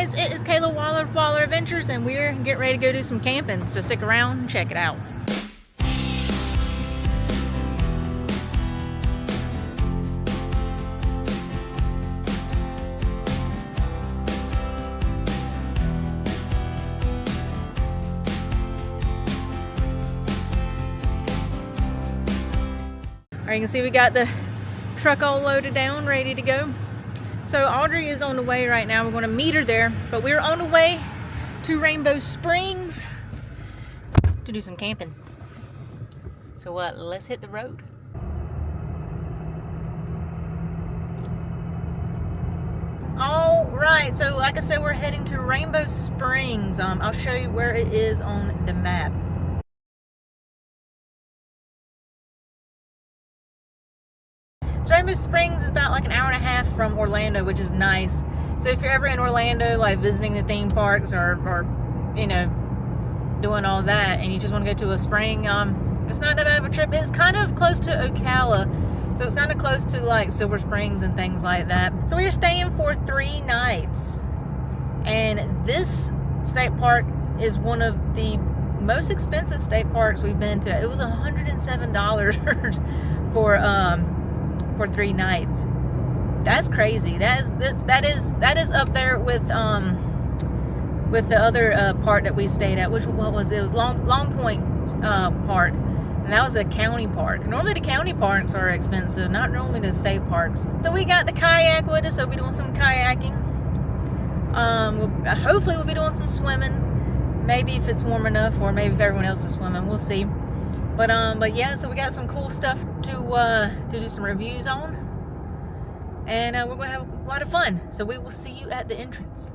guys, it is Kayla Waller Adventures, and we're getting ready to go do some camping, so stick around and check it out. Alright, you can see we got the truck all loaded down, ready to go. So Audrey is on the way right now. We're going to meet her there, but we're on the way to Rainbow Springs to do some camping. So let's hit the road. All right, so like I said, we're heading to Rainbow Springs. I'll show you where it is on the map. So Rainbow Springs is about like an hour and a half from Orlando, which is nice. So if you're ever in Orlando, like visiting the theme parks or you know, doing all that, and you just want to go to a spring, it's not that bad of a trip. It's kind of close to Ocala, so it's kind of close to like Silver Springs and things like that. So we're staying for 3 nights, and this state park is one of the most expensive state parks we've been to. It was $107 for 3 nights. That's crazy. That is up there with the other park that we stayed at. What was it? It was Long Point Park, and that was a county park. Normally the county parks are expensive, not normally the state parks. So we got the kayak with us, so we'll be doing some kayaking. Hopefully we'll be doing some swimming. Maybe if it's warm enough, or maybe if everyone else is swimming, we'll see. But yeah, so we got some cool stuff to do some reviews on, and we're gonna have a lot of fun. So we will see you at the entrance.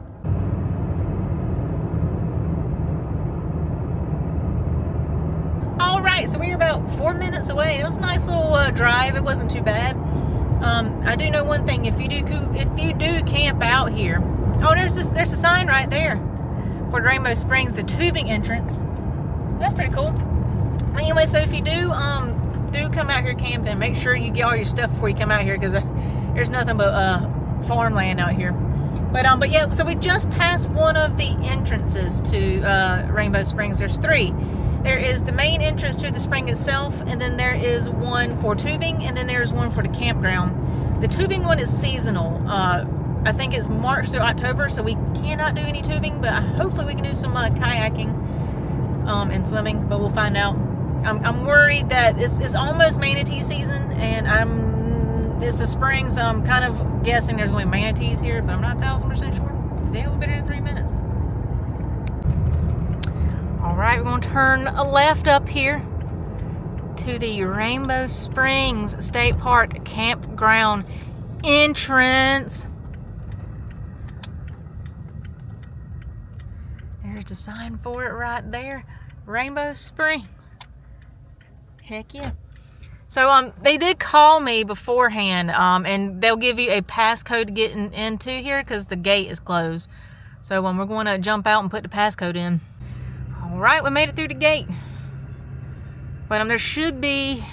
All right, so we're about 4 minutes away. It was a nice little drive. It wasn't too bad. I do know one thing: if you do camp out here, oh, there's a sign right there for Rainbow Springs, the tubing entrance. That's pretty cool. Anyway, so if you do come out here camping, make sure you get all your stuff before you come out here, because there's nothing but farmland out here. But yeah, so we just passed one of the entrances to Rainbow Springs. There's 3. There is the main entrance to the spring itself, and then there is one for tubing, and then there's one for the campground. The tubing one is seasonal. I think it's March through October, so we cannot do any tubing, but hopefully we can do some kayaking and swimming, but we'll find out. I'm worried that it's almost manatee season, and it's the spring, so I'm kind of guessing there's only manatees here, but I'm not 1000% sure. See, we'll be there in 3 minutes. All right, we're going to turn a left up here to the Rainbow Springs State Park campground entrance. There's the sign for it right there, Rainbow Springs. Heck yeah. So they did call me beforehand, and they'll give you a passcode to get into here, because the gate is closed. So we're going to jump out and put the passcode in. All right, we made it through the gate. But there should be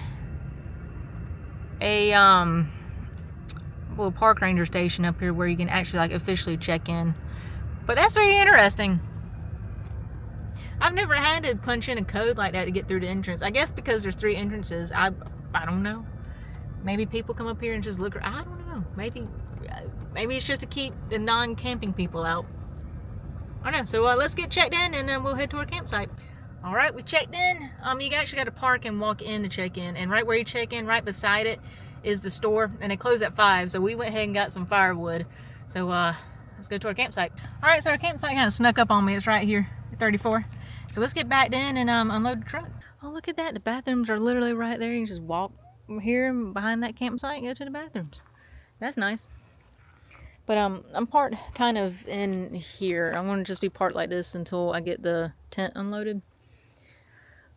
a little park ranger station up here where you can actually like officially check in. But that's very interesting. I've never had to punch in a code like that to get through the entrance. I guess because there's 3 entrances. I don't know. Maybe people come up here and just look. I don't know. Maybe it's just to keep the non-camping people out. I don't know. So let's get checked in, and then we'll head to our campsite. All right, we checked in. You actually got to park and walk in to check in. And right where you check in, right beside it, is the store. And they close at 5. So we went ahead and got some firewood. So let's go to our campsite. All right, so our campsite kind of snuck up on me. It's right here at 34. So let's get back in and unload the truck. Oh, look at that. The bathrooms are literally right there. You can just walk from here behind that campsite and go to the bathrooms. That's nice. But I'm parked kind of in here. I'm going to just be parked like this until I get the tent unloaded.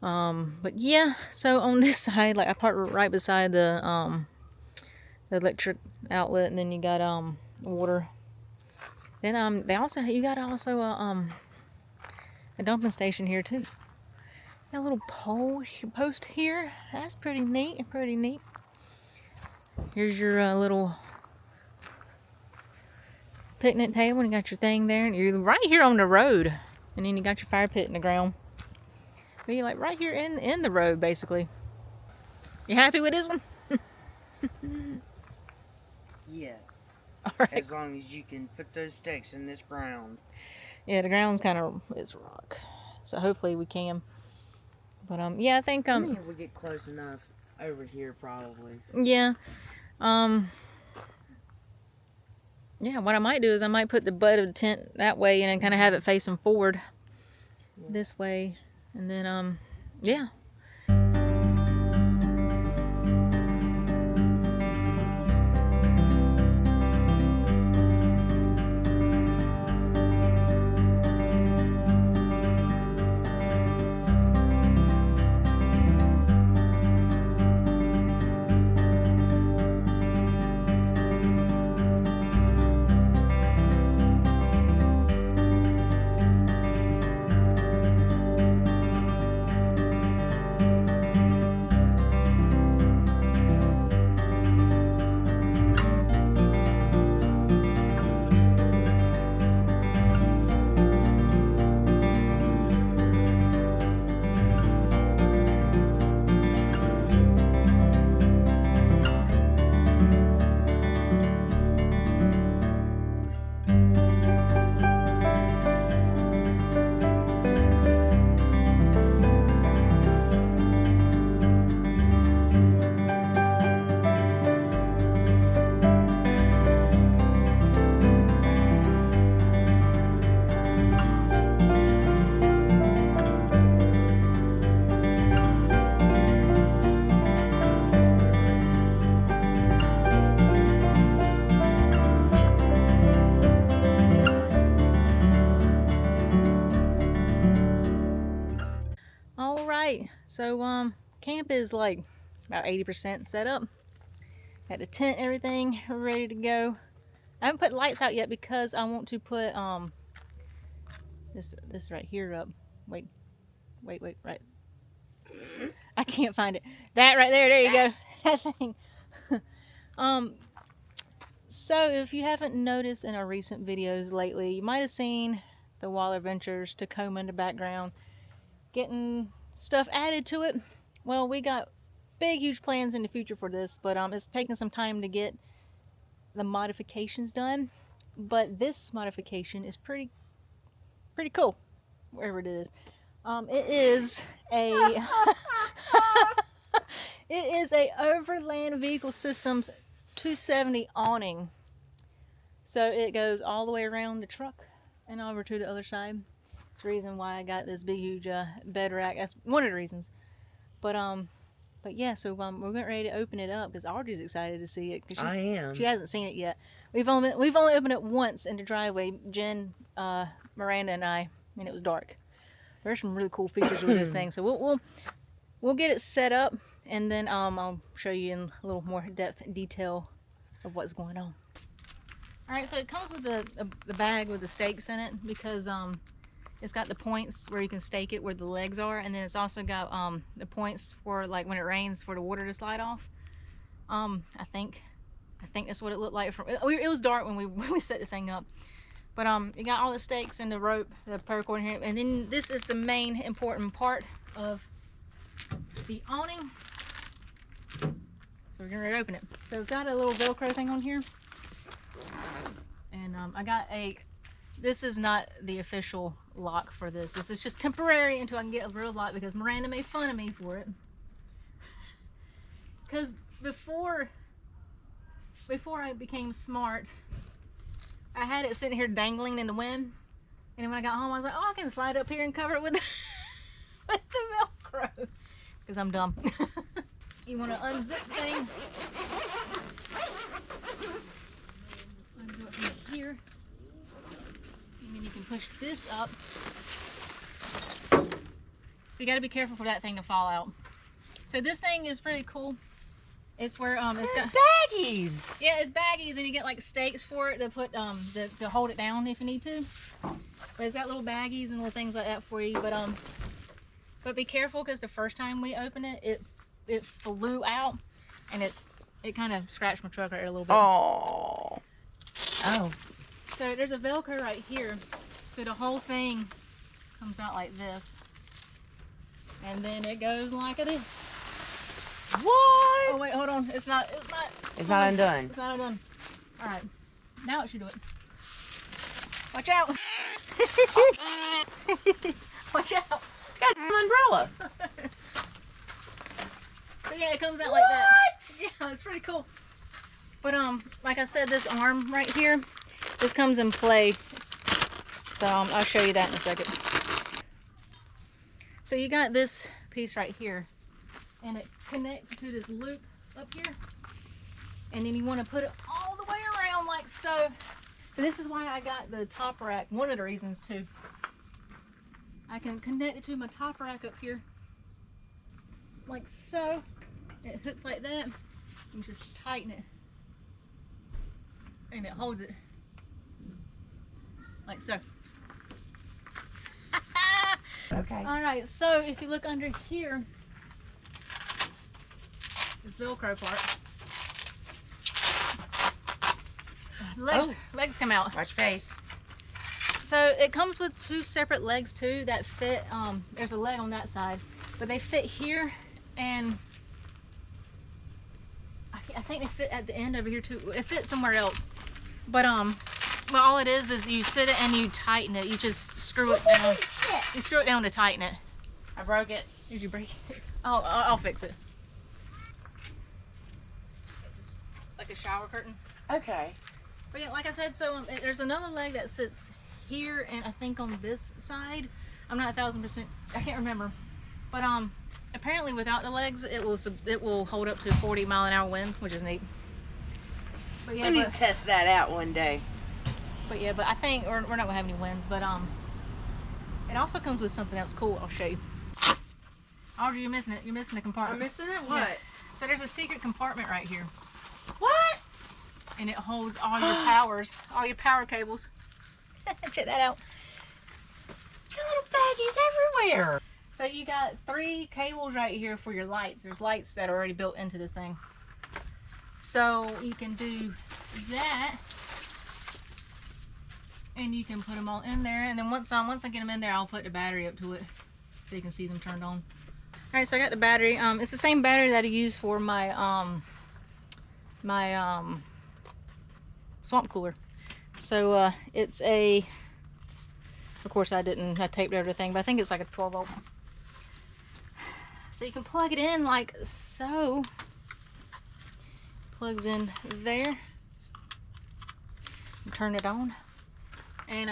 But yeah, so on this side, like I parked right beside the electric outlet, and then you got water. Then you got a dumping station here too. Got a little post here. That's pretty neat. Here's your little picnic table, and you got your thing there, and you're right here on the road. And then you got your fire pit in the ground. But you're like right here in the road, basically. You happy with this one? Yes. All right. As long as you can put those stakes in this ground. Yeah, the ground's kind of is rock, so hopefully we can. But yeah, I think I think if we get close enough over here, probably. Yeah. Yeah, what I might do is I might put the butt of the tent that way and then kind of have it facing forward this way. And then, yeah. So camp is like about 80% set up. Got the tent, everything ready to go. I haven't put lights out yet because I want to put this right here up. Wait, right. I can't find it. That right there, there you go. That thing. So if you haven't noticed in our recent videos lately, you might have seen the Wild Adventures Tacoma in the background, getting stuff added to it. Well, we got big, huge plans in the future for this, but it's taking some time to get the modifications done. But this modification is pretty cool, wherever it is. It is a it is a Overland Vehicle Systems 270 awning. So it goes all the way around the truck and over to the other side. It's the reason why I got this big, huge bed rack. That's one of the reasons. But yeah, so we're getting ready to open it up because Audrey's excited to see it. I am. She hasn't seen it yet. We've only opened it once in the driveway, Jen, Miranda, and I, and it was dark. There's some really cool features with this thing, so we'll get it set up, and then I'll show you in a little more depth and detail of what's going on. All right, so it comes with the bag with the stakes in it because it's got the points where you can stake it where the legs are, and then it's also got the points for like when it rains for the water to slide off. I think that's what it looked like. It was dark when we set the thing up, but it got all the stakes and the rope, the paracord here, and then this is the main important part of the awning. So we're getting ready to open it. So it's got a little Velcro thing on here, and I got this is not the official lock for this. This is just temporary until I can get a real lock because Miranda made fun of me for it. Because before I became smart, I had it sitting here dangling in the wind, and then when I got home I was like, oh, I can slide up here and cover it with with the Velcro because I'm dumb. You want to unzip the thing, undo it from here, and then you can push this up. So you got to be careful for that thing to fall out. So this thing is pretty cool. It's where it's got baggies. Yeah, it's baggies, and you get like stakes for it to put to hold it down if you need to. But it's got little baggies and little things like that for you. But be careful because the first time we opened it, it flew out, and it kind of scratched my truck right a little bit. Oh. So there's a Velcro right here. So the whole thing comes out like this. And then it goes like this. What? Oh wait, hold on. It's not It's not undone. It's not undone. Alright. Now it should do it. Watch out! Watch out! It's got an umbrella. So yeah, it comes out like that. Yeah, it's pretty cool. But like I said, this arm right here, this comes in play. So I'll show you that in a second. So you got this piece right here, and it connects to this loop up here. And then you want to put it all the way around like so. So this is why I got the top rack. One of the reasons too. I can connect it to my top rack up here, like so. It hooks like that. You just tighten it, and it holds it like so. Okay. All right. So if you look under here, this Velcro part. Legs come out. Watch face. So it comes with two separate legs too that fit. There's a leg on that side, but they fit here, and I think they fit at the end over here too. It fits somewhere else, but well, all it is you sit it and you tighten it. You just screw it down. You screw it down to tighten it. I broke it. Did you break it? Oh, I'll fix it. Just like a shower curtain. Okay. But yeah, like I said, so there's another leg that sits here, and I think on this side. I'm not 1000%. I can't remember. But apparently without the legs, it will hold up to 40-mile-an-hour winds, which is neat. But yeah, We need to test that out one day. But yeah, but I think we're not gonna have any winds. But it also comes with something else cool. I'll show you. Audrey, you're missing it. You're missing a compartment. I'm missing it? What? Yeah. So there's a secret compartment right here. What? And it holds all your powers, all your power cables. Check that out. Got little baggies everywhere. So you got 3 cables right here for your lights. There's lights that are already built into this thing. So you can do that, and you can put them all in there. And then once I get them in there, I'll put the battery up to it so you can see them turned on. All right, so I got the battery. It's the same battery that I use for my swamp cooler. So it's a, of course I taped everything, but I think it's like a 12 volt. So you can plug it in like so. Plugs in there. And turn it on. And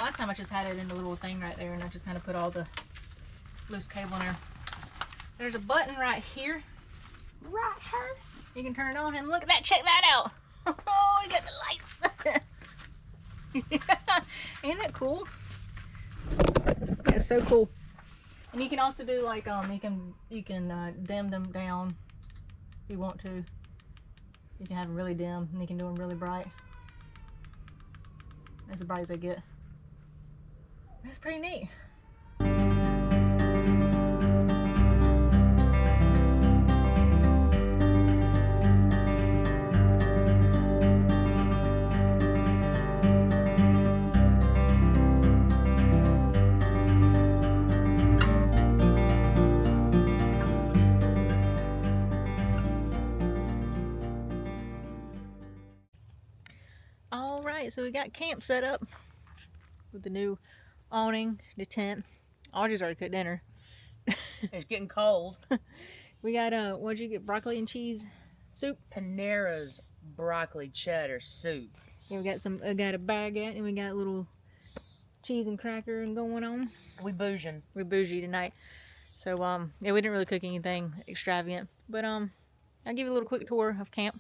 last time I just had it in the little thing right there, and I just kind of put all the loose cable in there. There's a button right here. Right here. You can turn it on, and look at that, check that out. Oh, you got the lights. Ain't that cool? That's so cool. And you can also do like you can dim them down if you want to. You can have them really dim, and you can do them really bright. As bright as they get. That's pretty neat. So we got camp set up with the new awning, the tent. Audrey's already cooked dinner. It's getting cold. We got what'd you get? Broccoli and cheese soup. Panera's broccoli cheddar soup. Yeah, we got I got a baguette, and we got a little cheese and cracker and going on. We bouging. We're bougie tonight. So yeah, we didn't really cook anything extravagant, but I'll give you a little quick tour of camp.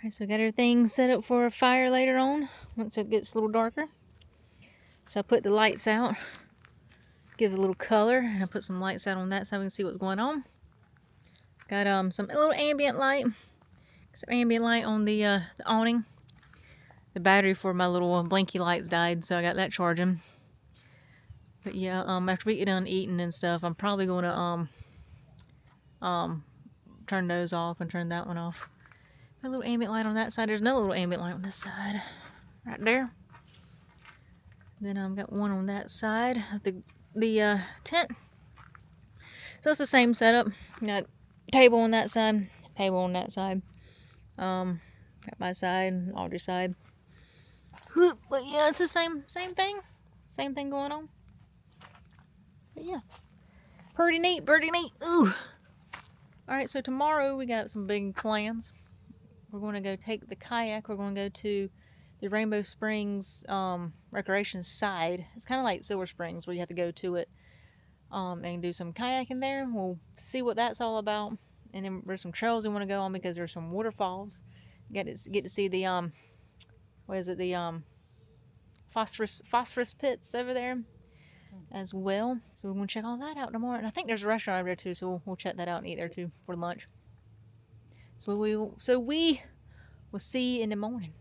Alright, so I got everything set up for a fire later on, once it gets a little darker. So I put the lights out, give it a little color, and I put some lights out on that so we can see what's going on. Got a little ambient light, some ambient light on the awning. The battery for my little blinky lights died, so I got that charging. But yeah, after we get done eating and stuff, I'm probably going to turn those off and turn that one off. A little ambient light on that side. There's another little ambient light on this side. right there. Then I've got one on that side of the tent. So it's the same setup. Got table on that side, table on that side. Got my side, Audrey's side. But yeah, it's the same thing. Same thing going on. But yeah. Pretty neat, pretty neat. Ooh. Alright, so tomorrow we got some big plans. We're going to go take the kayak. We're going to go to the Rainbow Springs recreation side. It's kind of like Silver Springs where you have to go to it and do some kayaking there. We'll see what that's all about. And then there's some trails we want to go on because there's some waterfalls. Get to see the what is it, the phosphorus pits over there as well. So we're going to check all that out tomorrow. And I think there's a restaurant over there too, so we'll check that out and eat there too for lunch. So we will see you in the morning.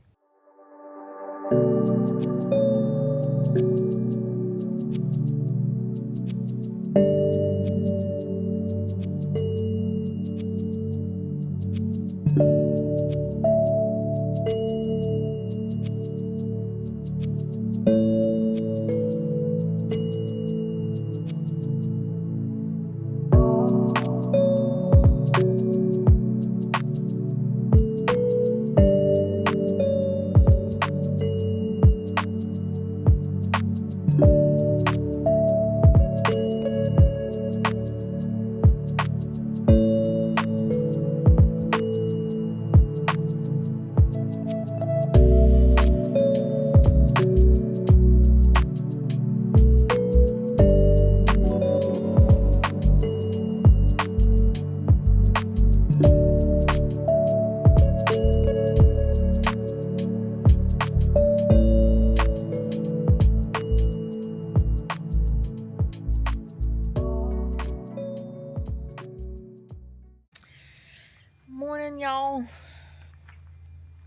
Morning, y'all.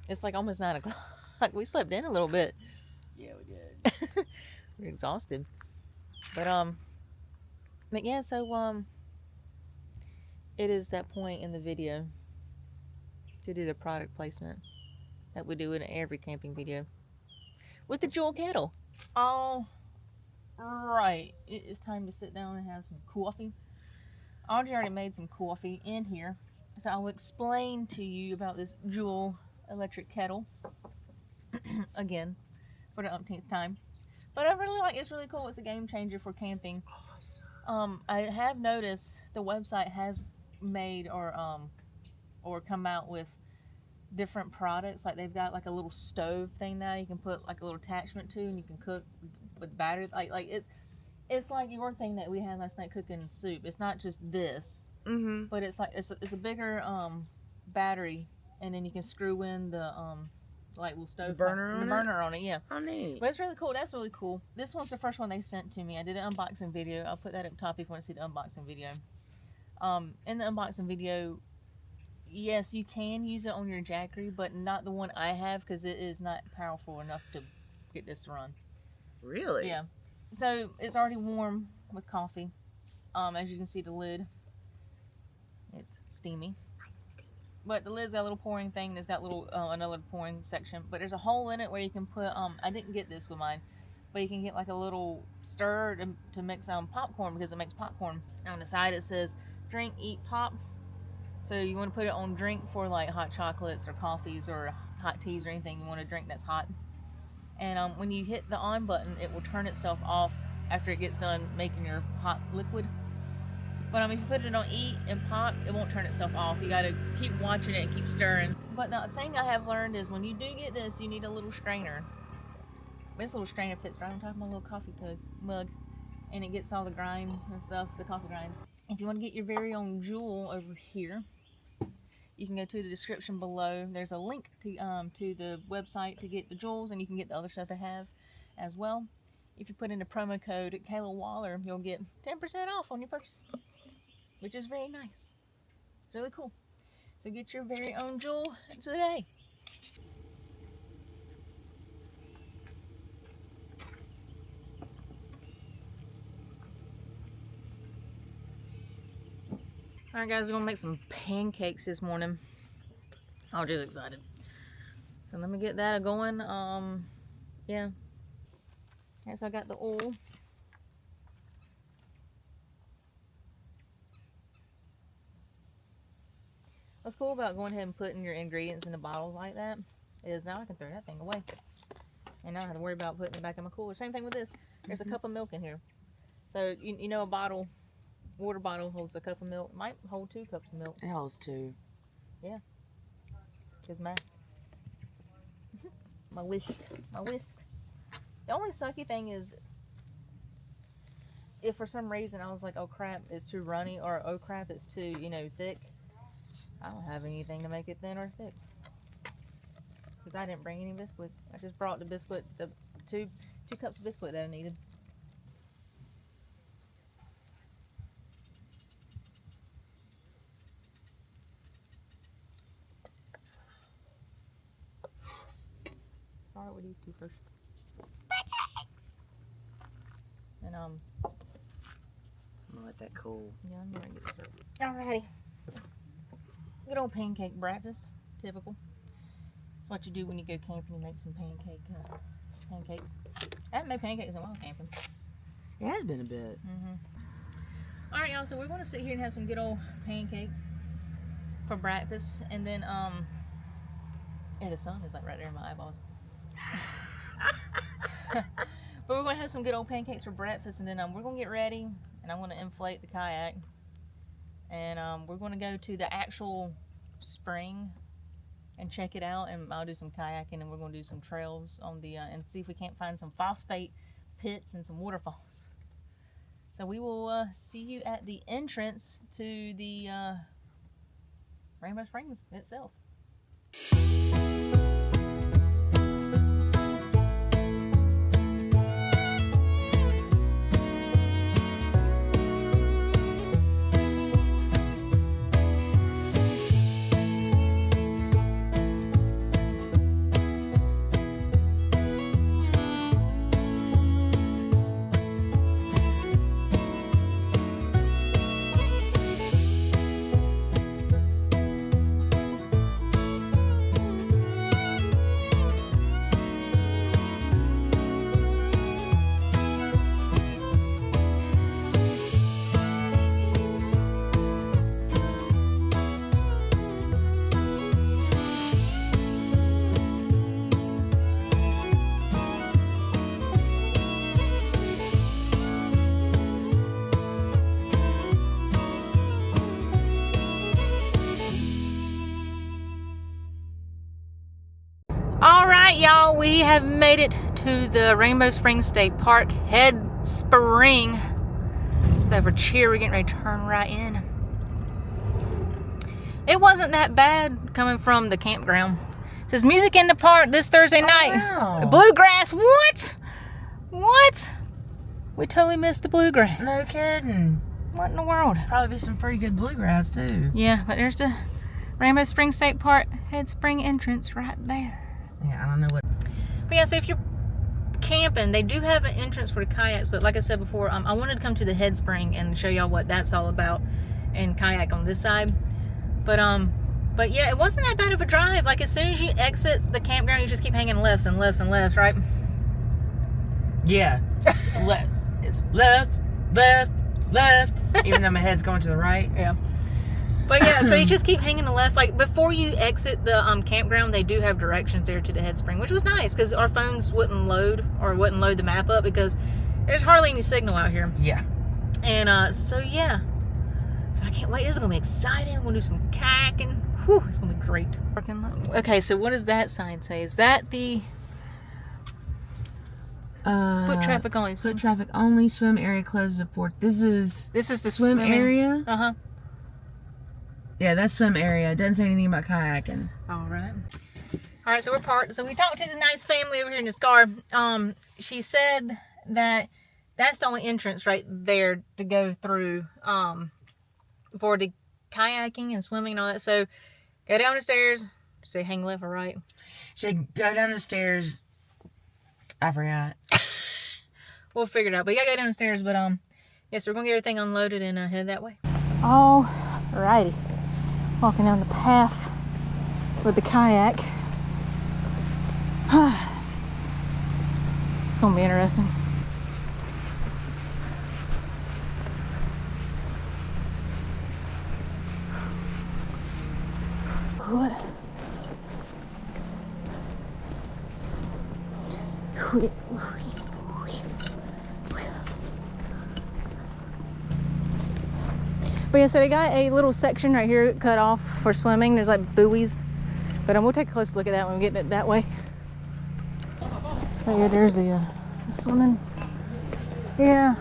It's like almost 9 o'clock. We slept in a little bit. Yeah, we did. We're exhausted. But yeah, so it is that point in the video to do the product placement that we do in every camping video with the Jewel kettle. All right, it is time to sit down and have some coffee. Audrey already made some coffee in here, so I'll explain to you about this Jewel electric kettle again for the umpteenth time. But I really like it's really cool. It's a game changer for camping. I have noticed the website has made or come out with different products. Like they've got like a little stove thing now you can put like a little attachment to, and you can cook with battery. Like it's like your thing that we had last night cooking soup. It's not just this, but it's like it's a bigger battery, and then you can screw in the like little stove burner on it. Yeah. How neat. But it's really cool. That's really cool. This one's the first one they sent to me. I did an unboxing video. I'll put that up top if you want to see the unboxing video. In the unboxing video, yes, you can use it on your Jackery, but not the one I have because it is not powerful enough to get this to run. Really? Yeah. So it's already warm with coffee. As you can see, the lid, it's steamy. But the lid's got a little pouring thing. It's got little another pouring section. But there's a hole in it where you can put I didn't get this with mine, but you can get like a little stir to mix popcorn because it makes popcorn. On the side it says drink, eat, pop. So you want to put it on drink for like hot chocolates or coffees or hot teas or anything you want to drink that's hot. And when you hit the on button, it will turn itself off after it gets done making your hot liquid. But if you put it on eat and pop, it won't turn itself off. You gotta keep watching it and keep stirring. But the thing I have learned is when you do get this, you need a little strainer. This little strainer fits right on top of my little coffee mug, and it gets all the grind and stuff, the coffee grinds. If you want to get your very own Jewel over here, you can go to the description below. There's a link to the website to get the Jewels, and you can get the other stuff they have as well. If you put in the promo code Kayla Waller, you'll get 10% off on your purchase, which is very nice. It's really cool. So get your very own Jewel today. Alright guys, we're gonna make some pancakes this morning. I'm just excited. So let me get that going. Yeah. Alright, so I got the oil. What's cool about going ahead and putting your ingredients in the bottles like that is now I can throw that thing away. And I don't have to worry about putting it back in my cooler. Same thing with this. There's a cup of milk in here. So, you know, a bottle, water bottle holds a cup of milk. It might hold 2 cups of milk. It holds 2. Yeah. Because my whisk. The only sucky thing is if for some reason I was like, oh crap, it's too runny, or oh crap, it's too, you know, thick. I don't have anything to make it thin or thick. Because I didn't bring any biscuit. I just brought the biscuit, the two cups of biscuit that I needed. Start with these 2 first. And I'm gonna let that cool. yeah, I'm gonna get this. Alrighty. Good old pancake breakfast. Typical. It's what you do when you go camping. You make some pancakes. I haven't made pancakes in a while camping. It has been a bit. Alright, y'all, so we're going to sit here and have some good old pancakes for breakfast. And then, yeah, the sun is like right there in my eyeballs. But we're going to have some good old pancakes for breakfast. And then we're going to get ready. And I'm going to inflate the kayak. And we're going to go to the actual spring and check it out, and I'll do some kayaking, and we're going to do some trails on the and see if we can't find some phosphate pits and some waterfalls. So we will see you at the entrance to the Rainbow Springs itself. Alright, y'all, we have made it to the Rainbow Springs State Park headspring. So for cheer, we're getting ready to turn right in. It wasn't that bad coming from the campground. It says music in the park this Thursday night. Wow. Bluegrass, what? What? We totally missed the bluegrass. No kidding. What in the world? Probably be some pretty good bluegrass too. Yeah, but there's the Rainbow Springs State Park headspring entrance right there. Yeah, I don't know what. But yeah, so if you're camping, they do have an entrance for the kayaks, but like I said before, I wanted to come to the headspring and show y'all what that's all about and kayak on this side. But yeah, it wasn't that bad of a drive. Like as soon as you exit the campground, you just keep hanging lefts and lefts and lefts, right? Yeah. It's left, even though my head's going to the right. Yeah. But yeah, so you just keep hanging the left. Like before you exit the campground, they do have directions there to the headspring, which was nice because our phones wouldn't load the map up because there's hardly any signal out here. Yeah. And so yeah, so I can't wait. This is gonna be exciting. We're gonna do some kayaking. Whew, it's gonna be great. Okay, so what does that sign say? Is that the foot traffic only? Foot traffic only. Swim area closes at 4. This is the swim area. Uh-huh. Yeah, that's swim area. It doesn't say anything about kayaking. All right, so we're parked. So we talked to the nice family over here in this car. She said that that's the only entrance right there to go through for the kayaking and swimming and all that. So go down the stairs. Say hang left or right. Should go down the stairs. I forgot. We'll figure it out. But you gotta go down the stairs. But yes, we're gonna get everything unloaded and head that way. All righty. Walking down the path with the kayak. gonna be interesting. What? But yeah, so they got a little section right here cut off for swimming. There's like buoys, but we'll take a close look at that when we get it that way. Right here, there's the swimming. Yeah,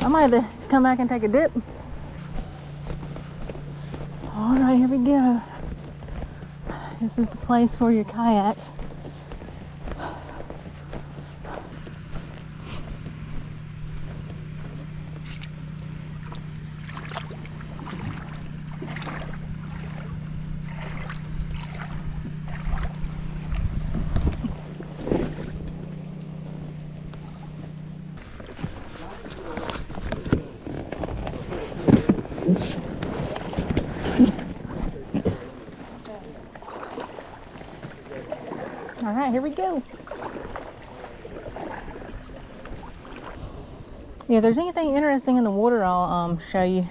I might have to come back and take a dip. All right, here we go. This is the place for your kayak. All right, here we go. Yeah, if there's anything interesting in the water, I'll show you.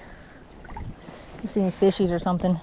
You see any fishies or something.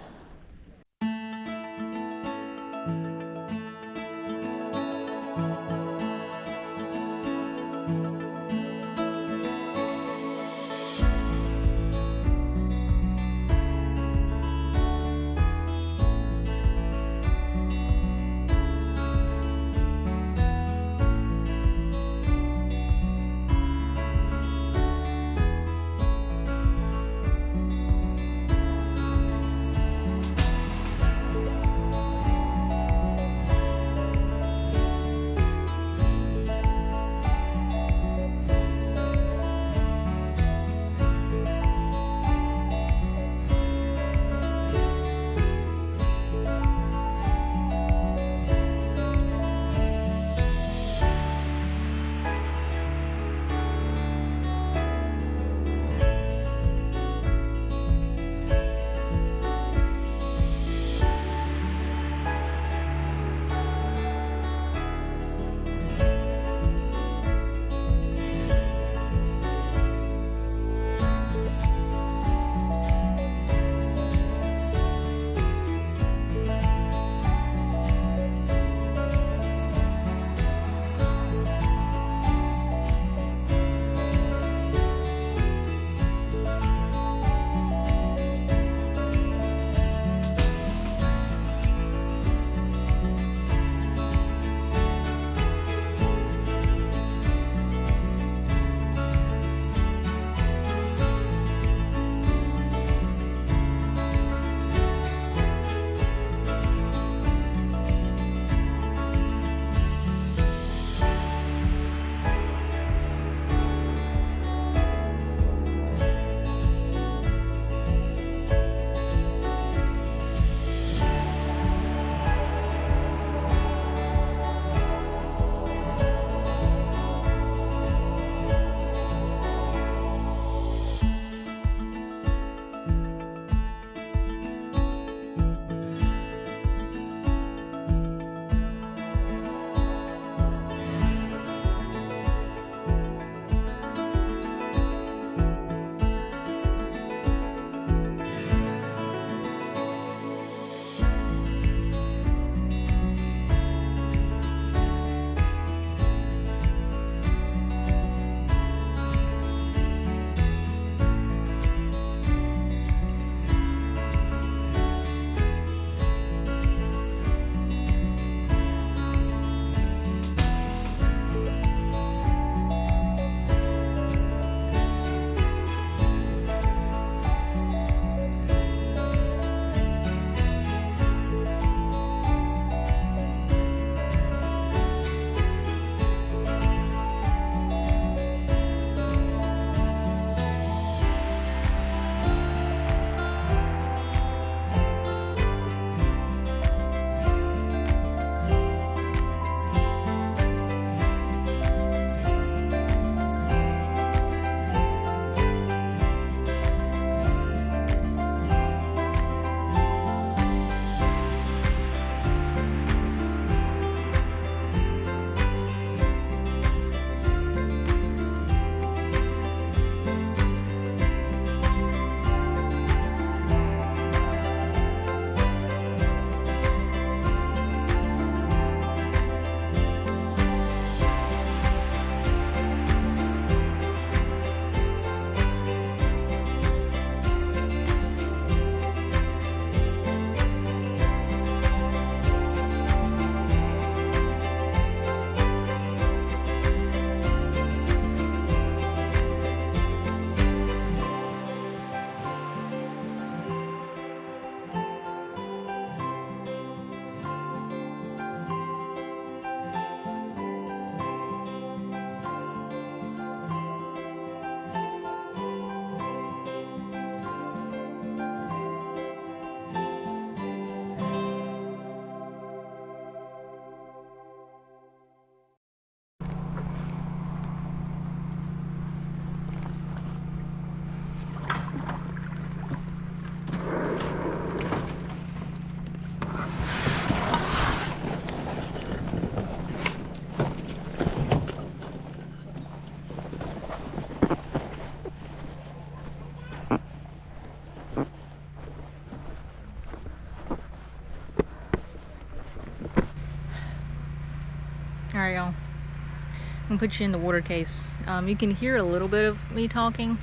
gonna put you in the water case. You can hear a little bit of me talking,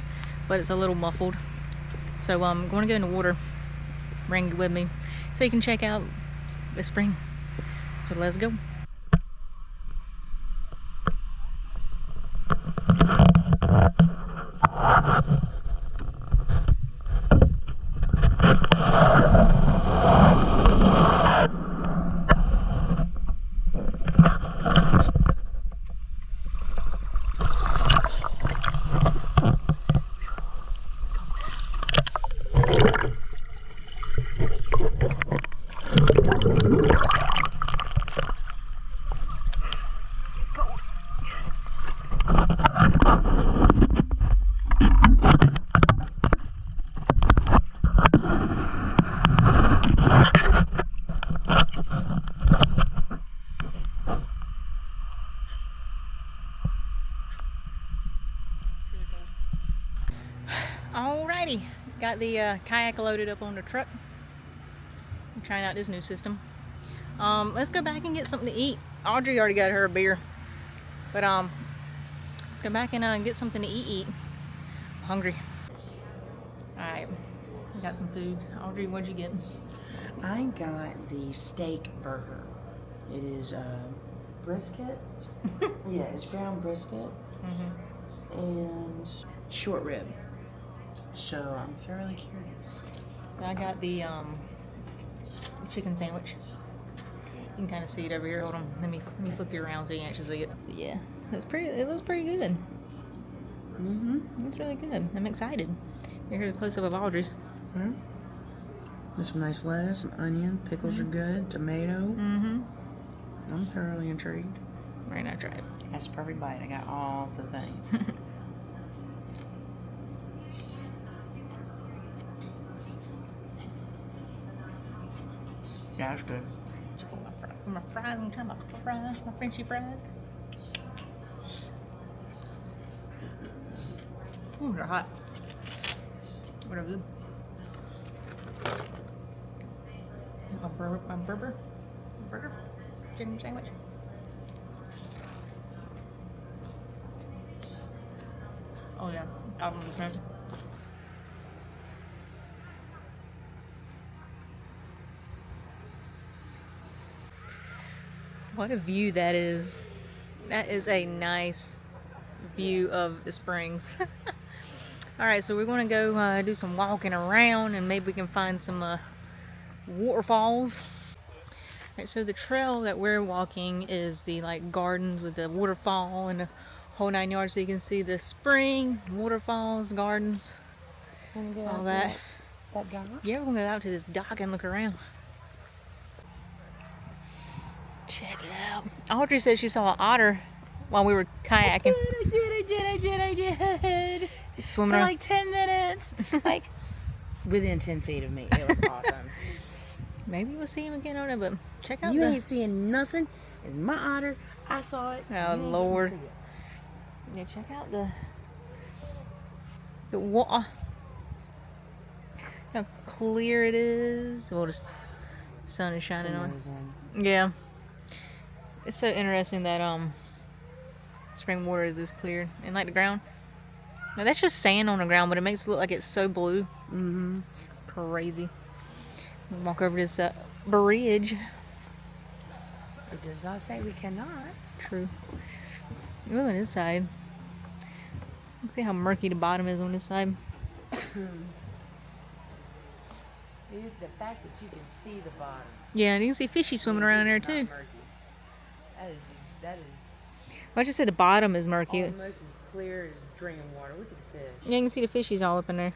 but it's a little muffled. So I'm going to go in the water, bring you with me, so you can check out the spring. So let's go. Alrighty, got the kayak loaded up on the truck. I'm trying out this new system. Let's go back and get something to eat. Audrey already got her a beer, but let's go back and get something to eat. I'm hungry. Alright, we got some foods. Audrey, what'd you get? I got the steak burger. It is brisket. Yeah, it's ground brisket and short rib. So I'm fairly curious. So I got the chicken sandwich. You can kind of see it over here. Hold on, let me flip you around so you can actually see it. But yeah, so it looks pretty good. It's really good. I'm excited. Here's a close up of Audrey's. There's some nice lettuce, some onion, pickles are good, tomato. I'm thoroughly intrigued. Right now, try it. That's a perfect bite. I got all the things. Yeah, that's good. My fries, I'm trying my fries, my Frenchy fries. Ooh, they're hot. What are good? My burger chicken sandwich. Oh yeah, album friend. What a view that is. That is a nice view of the springs. Alright, so we're going to go do some walking around and maybe we can find some waterfalls. Alright, so the trail that we're walking is the gardens with the waterfall and the whole 9 yards, so you can see the spring, waterfalls, gardens, all that. That dock? Yeah, we're going to go out to this dock and look around. Check it out. Audrey said she saw an otter while we were kayaking. I did. Swimming for around. like 10 minutes. Like within 10 feet of me. It was awesome. Maybe we'll see him again on it, but check out You ain't seeing nothing. And my otter, I saw it. Oh Lord. Yeah, check out the water. How clear it is. Well, the sun is shining on. Yeah. It's so interesting that spring water is this clear. And like the ground. Now that's just sand on the ground, but it makes it look like it's so blue. Crazy. We'll walk over this bridge. It does not say we cannot. True. Ooh, on this side. Let's see how murky the bottom is on this side. The fact that you can see the bottom. Yeah, and you can see fishy swimming around there too. That is Well, I just said the bottom is murky. almost as clear as drinking water. Look at the fish. Yeah, you can see the fishies all up in there.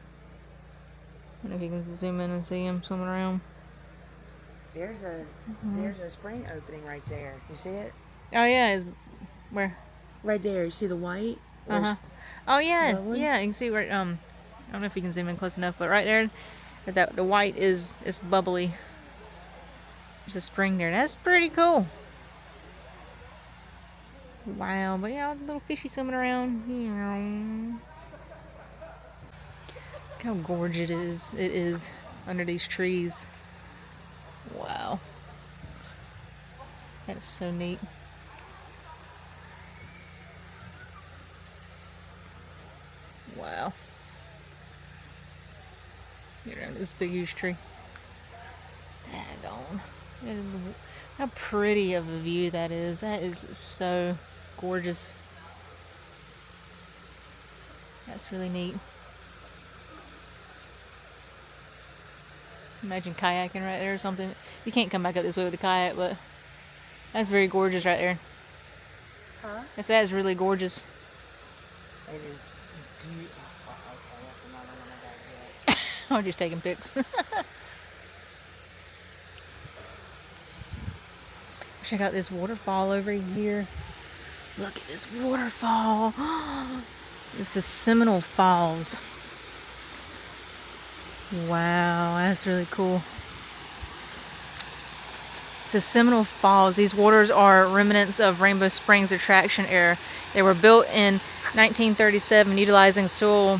I don't know if you can zoom in and see them swimming around. There's a spring opening right there. You see it? Oh yeah, is where? Right there. You see the white? Oh yeah, That one? yeah. You can see where. I don't know if you can zoom in close enough, but right there, the white is bubbly. There's a spring there. That's pretty cool. Wow, but yeah, little fishy swimming around. Look how gorgeous it is under these trees. Wow. That is so neat. Wow. Get around this big huge tree. Daggone. How pretty of a view that is. That is so gorgeous. That's really neat. Imagine kayaking right there or something. You can't come back up this way with a kayak, but that's very gorgeous right there. Huh? I said that's really gorgeous. It is beautiful. Okay, that's another one I gotta get. I'm just taking pics. Check out this waterfall over here. Look at this waterfall. This is Seminole Falls. Wow, that's really cool. It's the Seminole Falls. These waters are remnants of Rainbow Springs attraction era. They were built in 1937 utilizing soil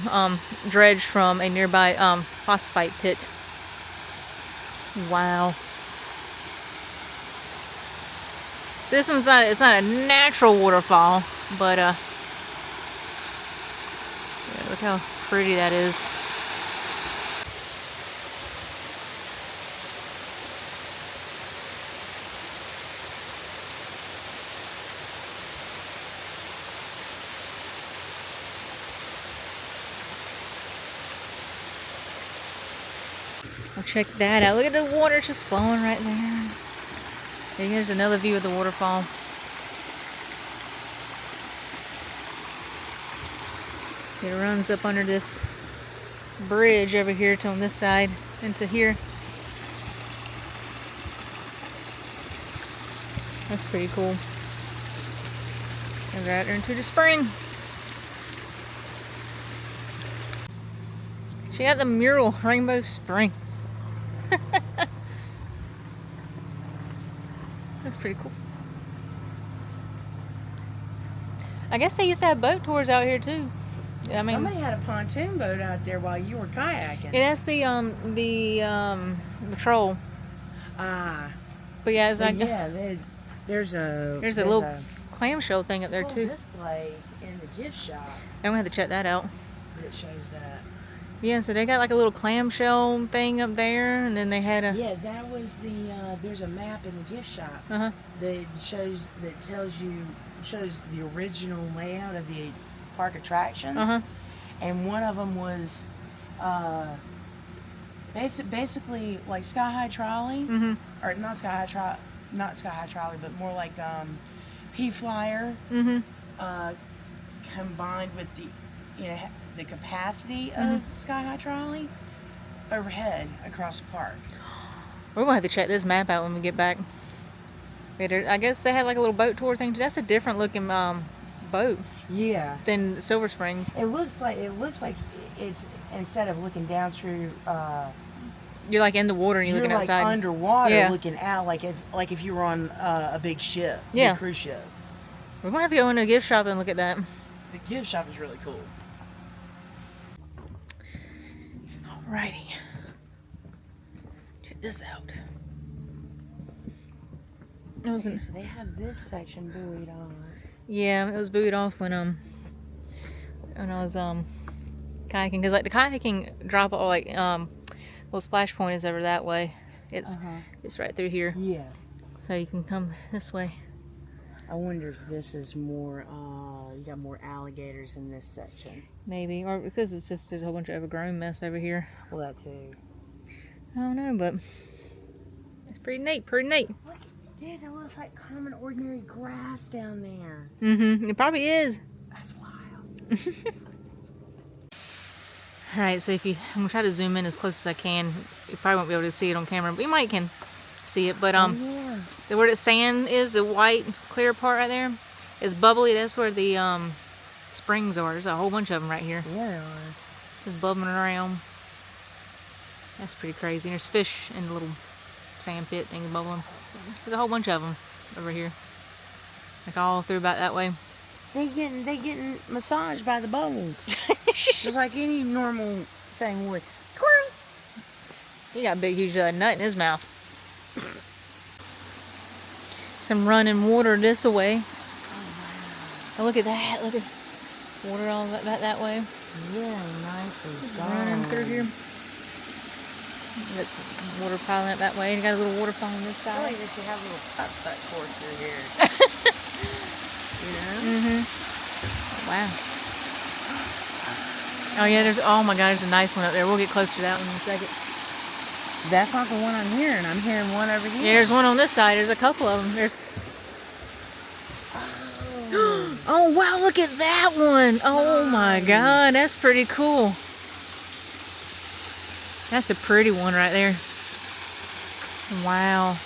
dredged from a nearby phosphite pit. Wow. This one's not, it's not a natural waterfall, but yeah, look how pretty that is. Well, check that out. Look at the water just flowing right there. Here's another view of the waterfall. It runs up under this bridge over here to on this side into here. That's pretty cool. And right there into the spring. Check out the mural, Rainbow Springs. That's pretty cool. I guess they used to have boat tours out here too. I mean, somebody had a pontoon boat out there while you were kayaking. Yeah, that's the patrol. Ah. But yeah, it's like there's a little clamshell thing up there too. Display in the gift shop. I'm gonna have to check that out. It shows that. Yeah, so they got like a little clamshell thing up there, and then they had a. Yeah, that was the. There's a map in the gift shop that shows the original layout of the park attractions, and one of them was basically like Sky High Trolley, or not Sky High Trolley, but more like P Flyer, combined with the capacity of Sky High Trolley overhead across the park. We're gonna have to check this map out when we get back. I guess they had like a little boat tour thing too. That's a different looking boat. Yeah. Than Silver Springs. It looks like it's instead of looking down through. You're like in the water and you're looking like outside. Underwater, looking out like if you were on a big ship, big cruise ship. We're gonna have to go into a gift shop and look at that. The gift shop is really cool. Alrighty, check this out. Okay, so they have this section buoyed off. Yeah, it was buoyed off when I was kayaking, because like the kayaking drop off, like little splash point is over that way. It's right through here. Yeah. So you can come this way. I wonder if this is more. You got more alligators in this section. Maybe, or because it's just there's a whole bunch of overgrown mess over here. Well, that too. I don't know, but it's pretty neat. Pretty neat. Look, dude, that looks like common ordinary grass down there. It probably is. That's wild. Alright, so I'm gonna try to zoom in as close as I can. You probably won't be able to see it on camera, but you might can see it. But where the sand is, the white clear part right there, is bubbly. That's where the springs are. There's a whole bunch of them right here. Yeah, they are. Just bubbling around. That's pretty crazy. There's fish in the little sand pit thing bubbling. There's a whole bunch of them over here. Like all through about that way. They getting massaged by the bubbles. Just like any normal thing would. Squirrel! He got a big huge nut in his mouth. Some running water this way. Oh, look at that. Look at Water all that way. Yeah, nicely done. Running through here. That's water piling up that way. And you got a little waterfall on this side. I like that you have a little putt-putt course through here. You know? Mm-hmm. Wow. Oh yeah, oh my God, there's a nice one up there. We'll get closer to that one in a second. That's not the one I'm hearing. I'm hearing one over here. Yeah, there's one on this side. There's a couple of them. There's. Oh wow, look at that one. Oh my God, that's pretty cool. That's a pretty one right there. Wow.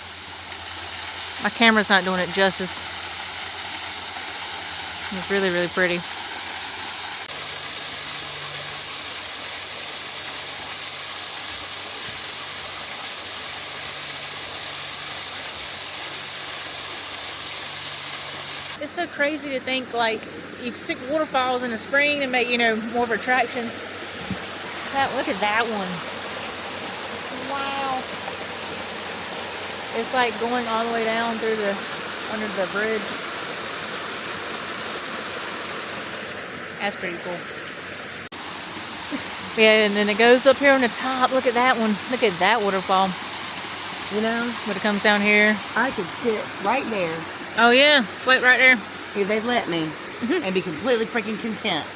My camera's not doing it justice. It's really, really pretty. It's so crazy to think, like, you stick waterfalls in the spring to make, you know, more of an attraction. Look at that one. Wow. It's like going all the way down through under the bridge. That's pretty cool. Yeah, and then it goes up here on the top. Look at that one. Look at that waterfall. You know? When it comes down here. I could sit right there. Oh yeah, wait right there. If they'd let me. And be completely freaking content.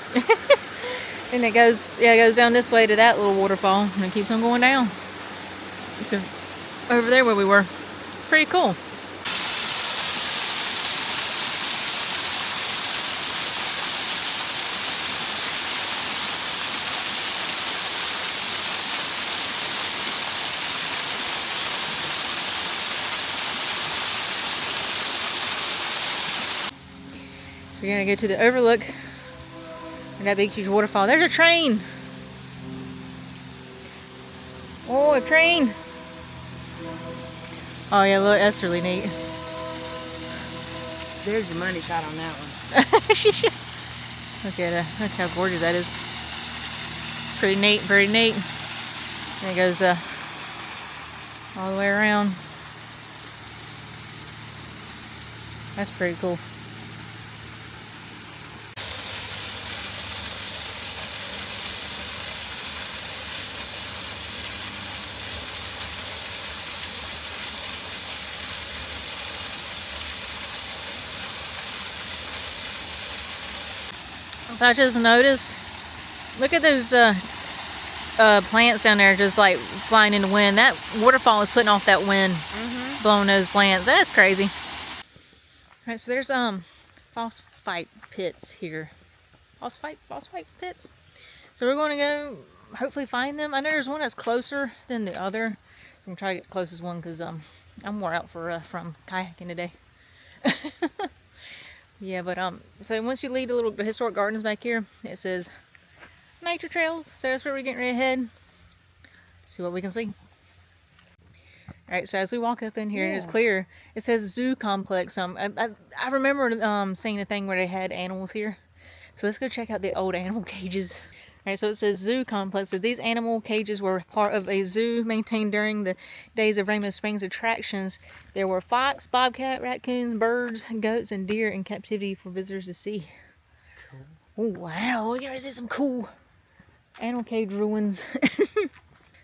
And it goes down this way to that little waterfall. And it keeps on going down. So over there where we were. It's pretty cool. So we're gonna go to the overlook and that big huge waterfall. There's a train. Oh, a train. Oh yeah, look, that's really neat. There's your money shot on that one. Look how gorgeous that is. Pretty neat, pretty neat. And it goes all the way around. That's pretty cool. So I just noticed, look at those plants down there just like flying in the wind. That waterfall is putting off that wind, blowing those plants. That's crazy. All right, so there's phosphite pits here. Phosphite pits. So we're going to go hopefully find them. I know there's one that's closer than the other. I'm gonna try to get the closest one because I'm wore out from kayaking today. Yeah, but so once you leave the little historic gardens back here, it says nature trails. So that's where we're getting ready to head. See what we can see. All right, so as we walk up in here, and it's clear. It says zoo complex. I remember seeing a thing where they had animals here. So let's go check out the old animal cages. All right, so it says zoo complex. So these animal cages were part of a zoo maintained during the days of Rainbow Springs attractions. There were fox, bobcat, raccoons, birds, goats, and deer in captivity for visitors to see. Cool. Oh, wow. We're going to see some cool animal cage ruins.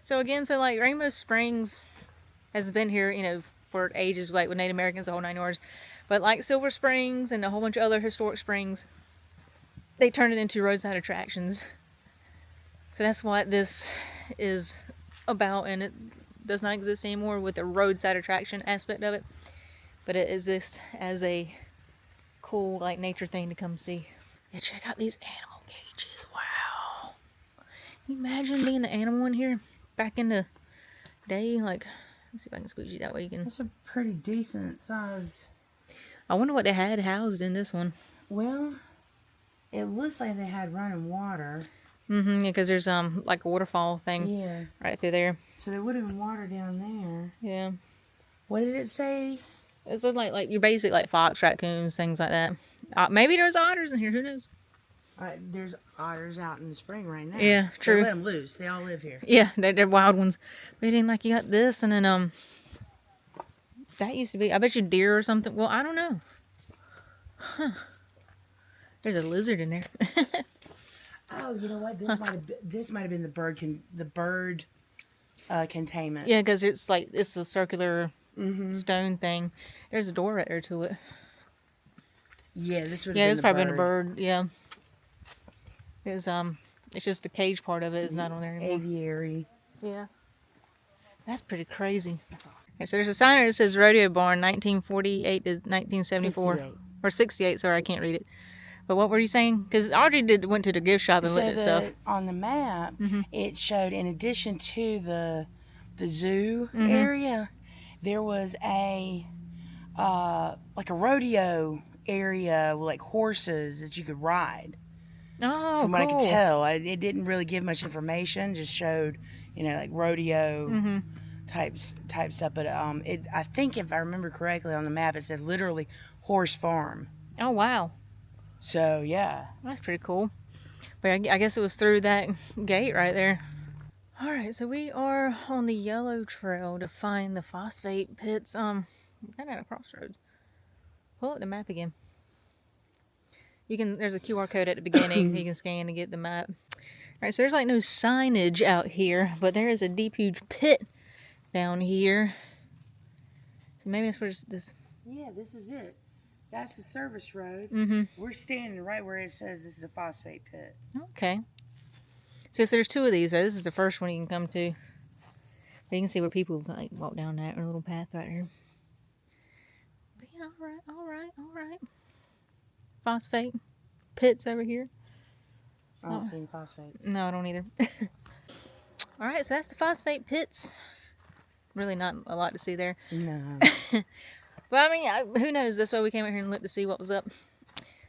So again, so like Rainbow Springs has been here, you know, for ages, like with Native Americans, the whole 9 yards. But like Silver Springs and a whole bunch of other historic springs, they turned it into roadside attractions. So that's what this is about, and it does not exist anymore with the roadside attraction aspect of it. But it exists as a cool, like, nature thing to come see. Yeah, check out these animal cages. Wow. Can you imagine being the animal in here back in the day? Like, let's see if I can squeeze you that way. You can. That's a pretty decent size. I wonder what they had housed in this one. Well, it looks like they had running water. Yeah, because there's like a waterfall thing right through there. So there would have been water down there. Yeah. What did it say? It's like your basic like fox, raccoons, things like that. Maybe there's otters in here. Who knows? There's otters out in the spring right now. Yeah, true. They let them loose. They all live here. Yeah, they're wild ones. But then like you got this, and then that used to be. I bet you deer or something. Well, I don't know. Huh. There's a lizard in there. Oh, you know what? This might have been the bird containment. Yeah, because it's like it's a circular stone thing. There's a door right there to it. Yeah, this would have Yeah, been it's the probably bird. been a bird. Yeah. It's just the cage part of it is not on there anymore. Aviary. Yeah. That's pretty crazy. Okay, so there's a sign that says Rodeo Barn, 1948 to 1974. 68. Or 68, sorry, I can't read it. But what were you saying? Because Audrey went to the gift shop and looked at stuff. On the map, it showed, in addition to the zoo area, there was a like a rodeo area with like horses that you could ride. Oh, From what I cool. could tell, it didn't really give much information. Just showed, like rodeo type stuff. But I think if I remember correctly on the map, it said literally horse farm. Oh, wow. So yeah, that's pretty cool. But I guess it was through that gate right there. All right, so we are on the yellow trail to find the phosphate pits. Kind of at a crossroads. Pull up the map again. There's a QR code at the beginning you can scan to get the map. All right, so there's like no signage out here, but there is a deep, huge pit down here. So maybe that's where this. Yeah, this is it. That's the service road. We're standing right where it says this is a phosphate pit. Okay. So there's two of these. So this is the first one you can come to. But you can see where people like walk down that little path right here. But yeah, all right. Phosphate pits over here. I don't see any phosphates. No, I don't either. All right, so that's the phosphate pits. Really not a lot to see there. No. But I mean, who knows? That's why we came out here and looked to see what was up.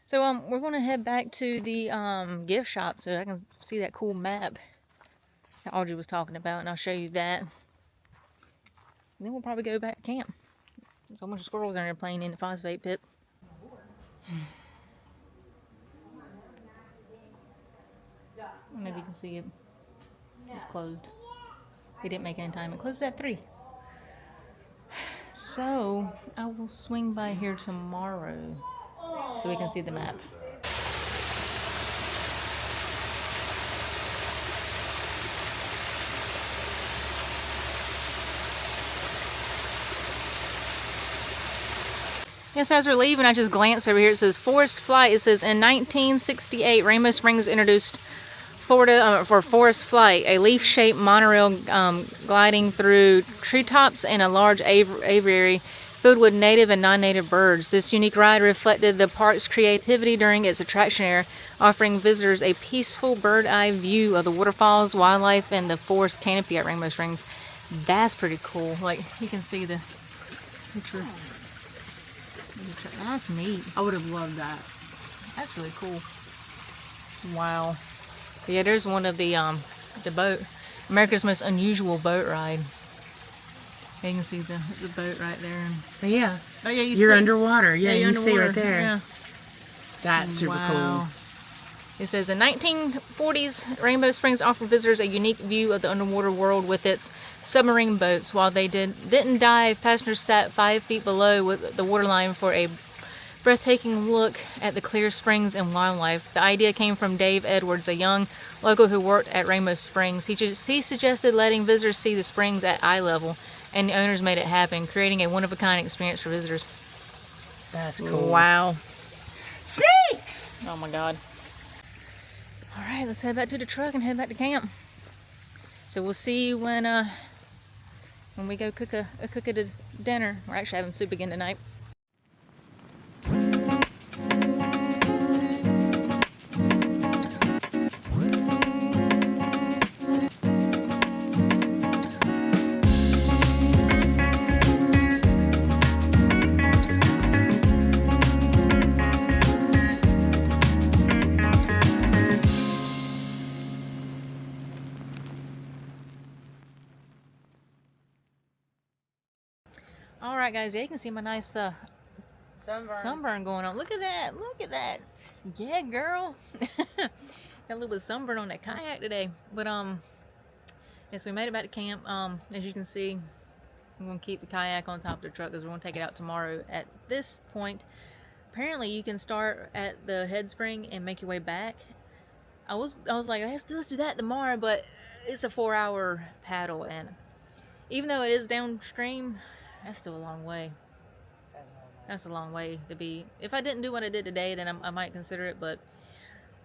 So we're gonna head back to the gift shop so I can see that cool map that Audrey was talking about, and I'll show you that. And then we'll probably go back to camp. There's a whole bunch of squirrels in there playing in the phosphate pit. Maybe you can see it. It's closed. We didn't make it in time. It closes at 3. So I will swing by here tomorrow so we can see the map. Yes, as we're leaving, I just glanced over here. It says Forest Flight. It says in 1968, Rainbow Springs introduced Florida for Forest Flight, a leaf-shaped monorail gliding through treetops and a large aviary filled with native and non-native birds. This unique ride reflected the park's creativity during its attraction era, offering visitors a peaceful bird-eye view of the waterfalls, wildlife, and the forest canopy at Rainbow Springs. That's pretty cool. Like, you can see the picture. That's neat. I would have loved that. That's really cool. Wow. Yeah, there's one of the boat, America's Most Unusual Boat Ride. You can see the boat right there. But yeah. Oh yeah, you're see, underwater. Yeah, you're you underwater. see right there. Yeah. That's super cool. It says in 1940s, Rainbow Springs offered visitors a unique view of the underwater world with its submarine boats. While they didn't dive, passengers sat 5 feet below with the waterline for a breathtaking look at the clear springs and wildlife. The idea came from Dave Edwards, a young local who worked at Rainbow Springs. He suggested letting visitors see the springs at eye level, and the owners made it happen, creating a one-of-a-kind experience for visitors. That's cool. Wow. Snakes! Oh my God. All right, let's head back to the truck and head back to camp. So we'll see you when we go cook a dinner. We're actually having soup again tonight. Alright guys, yeah, you can see my nice sunburn going on. Look at that, look at that. Yeah, girl. Got a little bit of sunburn on that kayak today. But yes, we made it back to camp. As you can see, I'm gonna keep the kayak on top of the truck because we're gonna take it out tomorrow. At this point, apparently you can start at the headspring and make your way back. I was like, let's do that tomorrow, but it's a 4-hour paddle, and even though it is downstream, that's still a long way. That's a long way to be. If I didn't do what I did today, then I might consider it, but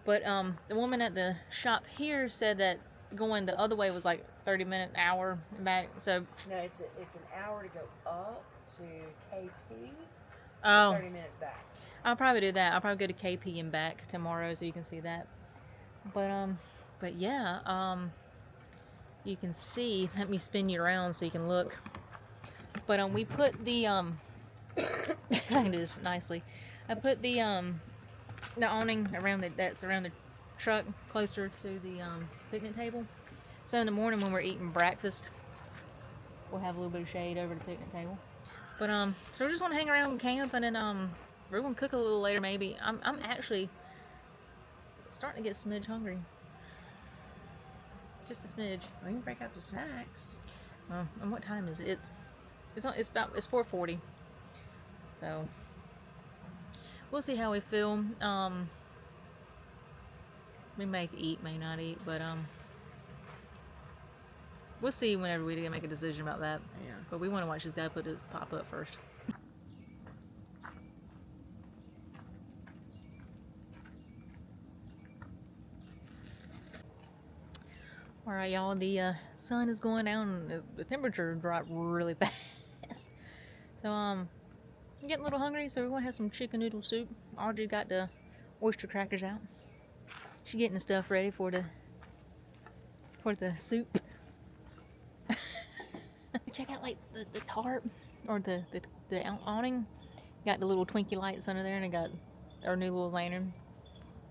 the woman at the shop here said that going the other way was like 30-minute, hour back. So no, it's an hour to go up to KP. Oh, 30 minutes back. I'll probably do that. I'll probably go to KP and back tomorrow, so you can see that. But yeah, you can see. Let me spin you around so you can look. But we put the I can do this nicely. I put the awning around that's around the truck, closer to the picnic table. So in the morning when we're eating breakfast, we'll have a little bit of shade over the picnic table. But so we just want to hang around and camp, and then we're gonna cook a little later maybe. I'm actually starting to get a smidge hungry. Just a smidge. We can break out the snacks. And what time is it? It's 4:40. So we'll see how we feel. We may eat, may not eat, but we'll see whenever we make a decision about that. Yeah. But we want to watch this guy put his pop up first. All right, y'all. The sun is going down. And the temperature dropped really fast. So I'm getting a little hungry, so we're gonna have some chicken noodle soup. Audrey got the oyster crackers out. She's getting the stuff ready for the soup. Check out like the tarp or the awning. Got the little Twinkie lights under there, and I got our new little lantern.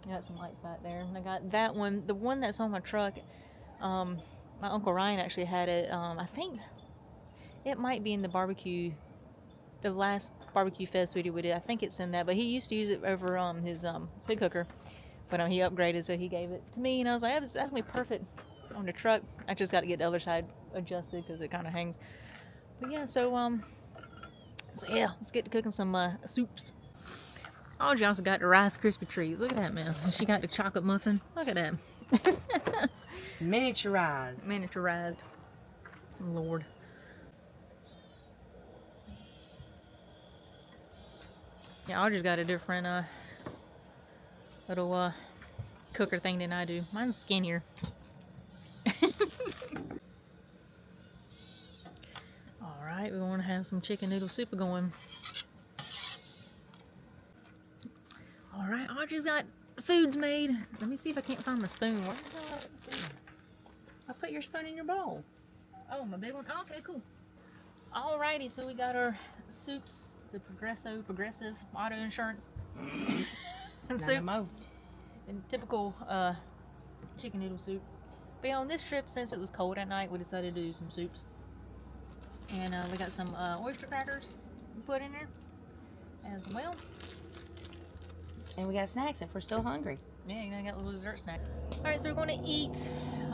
I got some lights back there, and I got that one, the one that's on my truck. My Uncle Ryan actually had it. I think it might be in the last barbecue fest video we did. I think it's in that, but he used to use it over his pig cooker, but he upgraded, so he gave it to me, and I was like, that's gonna be perfect on the truck. I just got to get the other side adjusted because it kind of hangs. But yeah, so yeah, let's get to cooking some soups. Audrey also got the Rice Krispie treats. Look at that, man. She got the chocolate muffin. Look at that. Miniaturized. Miniaturized. Lord. Yeah, Audrey's got a different little cooker thing than I do. Mine's skinnier. Alright, we want to have some chicken noodle soup going. Alright, Audrey's got food's made. Let me see if I can't find my spoon. Where's my spoon? I put your spoon in your bowl. Oh, my big one? Oh, okay, cool. Alrighty, so we got our soups, the Progressive auto insurance. Soup. And typical chicken noodle soup. But yeah, on this trip, since it was cold at night, we decided to do some soups. And we got some oyster crackers we put in there as well. And we got snacks if we're still hungry. Yeah, you know, I got a little dessert snack. Alright, so we're going to eat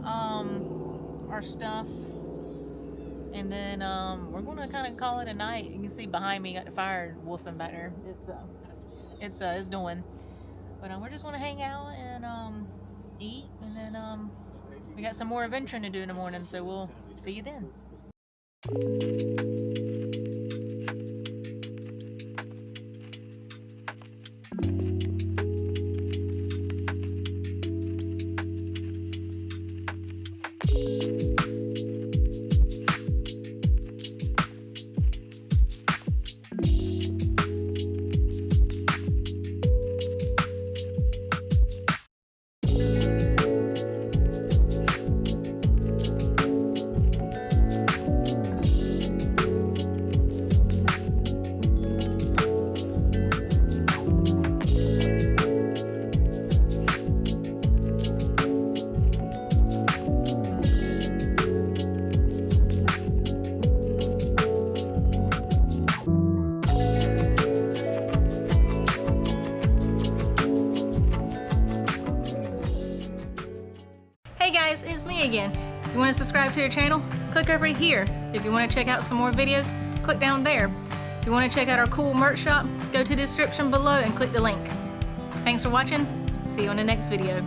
our stuff. And then we're going to kind of call it a night. You can see behind me, got the fire woofing back there. It's doing. But we're just going to hang out and eat. And then we got some more adventuring to do in the morning. So we'll see you then. Hey guys, it's me again. If you want to subscribe to your channel, click over here. If you want to check out some more videos, click down there. you want to check out our cool merch shop, go to the description below and click the link. Thanks for watching. See you on the next video.